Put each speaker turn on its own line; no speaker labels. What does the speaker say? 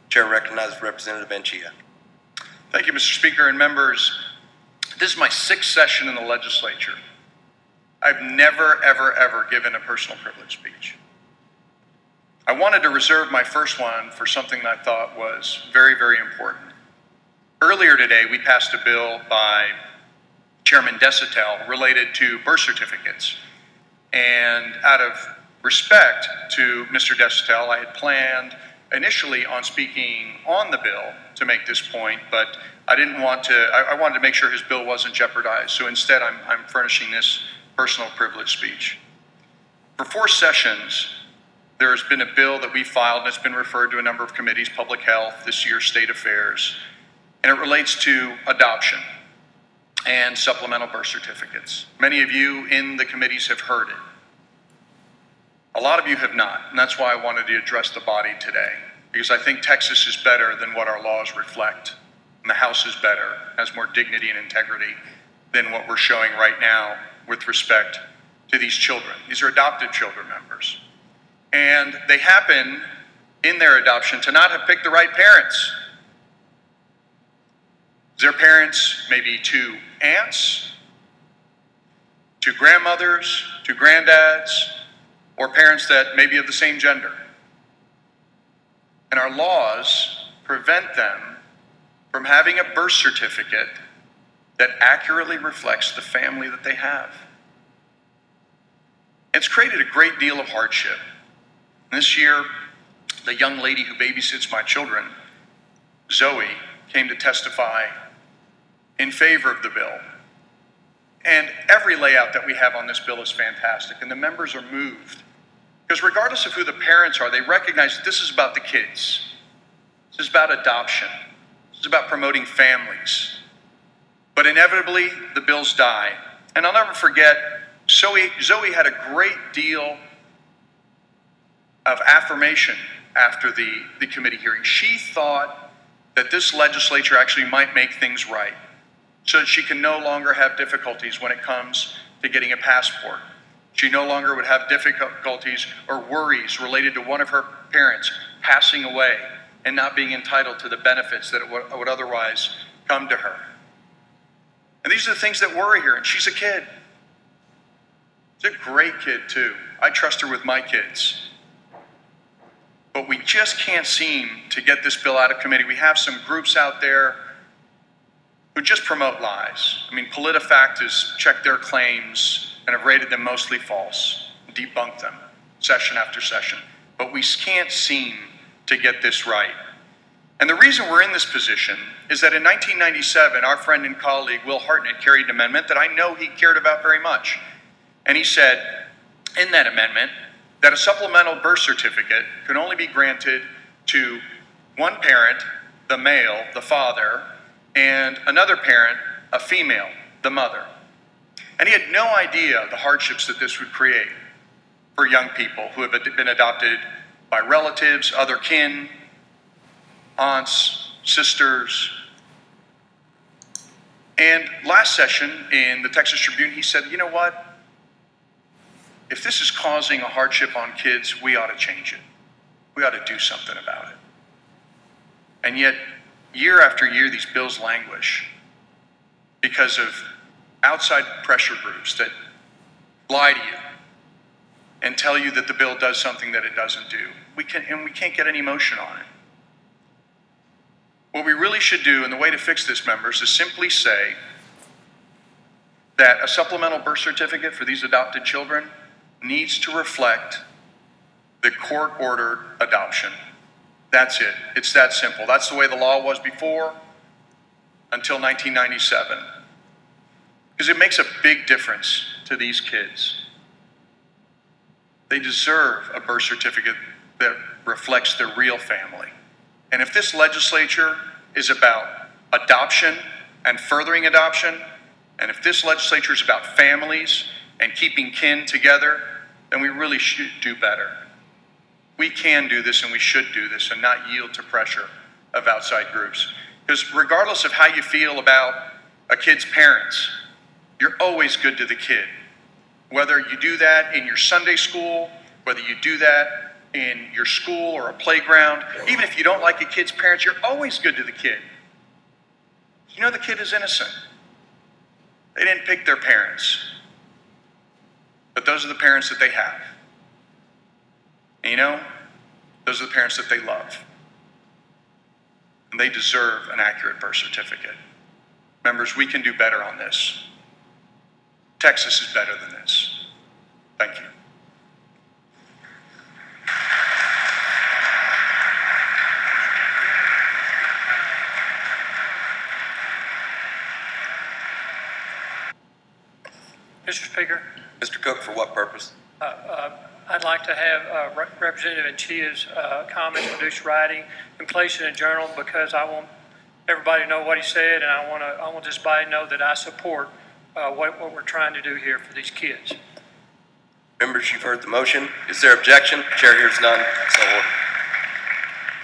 Chair recognizes Representative Anchía.
Thank you, Mr. Speaker and members. This is my 6th session in the legislature. I've never, ever given a personal privilege speech. I wanted to reserve my first one for something that I thought was very, very important. Earlier today, we passed a bill by Chairman Desitel related to birth certificates. And out of respect to Mr. Desitel, I had planned initially on speaking on the bill to make this point, but I didn't want to, I wanted to make sure his bill wasn't jeopardized. So instead, I'm furnishing this personal privilege speech. For 4 sessions, there has been a bill that we filed, and it's been referred to a number of committees, Public Health, this year State Affairs, and it relates to adoption and supplemental birth certificates. Many of you in the committees have heard it. A lot of you have not, and that's why I wanted to address the body today, because I think Texas is better than what our laws reflect, and the House is better, has more dignity and integrity than what we're showing right now with respect to these children. These are adopted children members. And they happen in their adoption to not have picked the right parents. Their parents may be 2 aunts, 2 grandmothers, 2 granddads, or parents that may be of the same gender. And our laws prevent them from having a birth certificate that accurately reflects the family that they have. It's created a great deal of hardship. This year, the young lady who babysits my children, Zoe, came to testify in favor of the bill. And every layout that we have on this bill is fantastic, and the members are moved. Because regardless of who the parents are, they recognize that this is about the kids. This is about adoption. This is about promoting families. But inevitably, the bills die. And I'll never forget, Zoe had a great deal of affirmation after the committee hearing. She thought that this legislature actually might make things right so that she can no longer have difficulties when it comes to getting a passport. She no longer would have difficulties or worries related to one of her parents passing away and not being entitled to the benefits that would otherwise come to her. And these are the things that worry her, and she's a kid. She's a great kid, too. I trust her with my kids. But we just can't seem to get this bill out of committee. We have some groups out there who just promote lies. I mean, PolitiFact has checked their claims and have rated them mostly false, debunked them session after session. But we can't seem to get this right. And the reason we're in this position is that in 1997, our friend and colleague Will Hartnett carried an amendment that I know he cared about very much. And he said in that amendment that a supplemental birth certificate can only be granted to one parent, the male, the father, and another parent, a female, the mother. And he had no idea the hardships that this would create for young people who have been adopted by relatives, other kin, aunts, sisters. And last session in the Texas Tribune, he said, you know what? If this is causing a hardship on kids, we ought to change it. We ought to do something about it. And yet, year after year, these bills languish because of outside pressure groups that lie to you and tell you that the bill does something that it doesn't do. We can't get any motion on it. What we really should do, and the way to fix this, members, is simply say that a supplemental birth certificate for these adopted children needs to reflect the court-ordered adoption. That's it. It's that simple. That's the way the law was before until 1997. Because it makes a big difference to these kids. They deserve a birth certificate that reflects their real family. And if this legislature is about adoption and furthering adoption, and if this legislature is about families and keeping kin together, then we really should do better. We can do this and we should do this and not yield to pressure of outside groups. Because regardless of how you feel about a kid's parents, you're always good to the kid. Whether you do that in your Sunday school, whether you do that in your school or a playground. Even if you don't like a kid's parents, you're always good to the kid. You know the kid is innocent. They didn't pick their parents. But those are the parents that they have. And you know, those are the parents that they love. And they deserve an accurate birth certificate. Members, we can do better on this. Texas is better than this. Thank you.
Mr. Speaker,
Mr. Cook, for what purpose?
I'd like to have Representative Anchia's comments reduced to writing and place in a journal because I want everybody to know what he said, and I want this body to know that I support what we're trying to do here for these kids.
Members, you've heard the motion. Is there objection? Chair hears none. So ordered.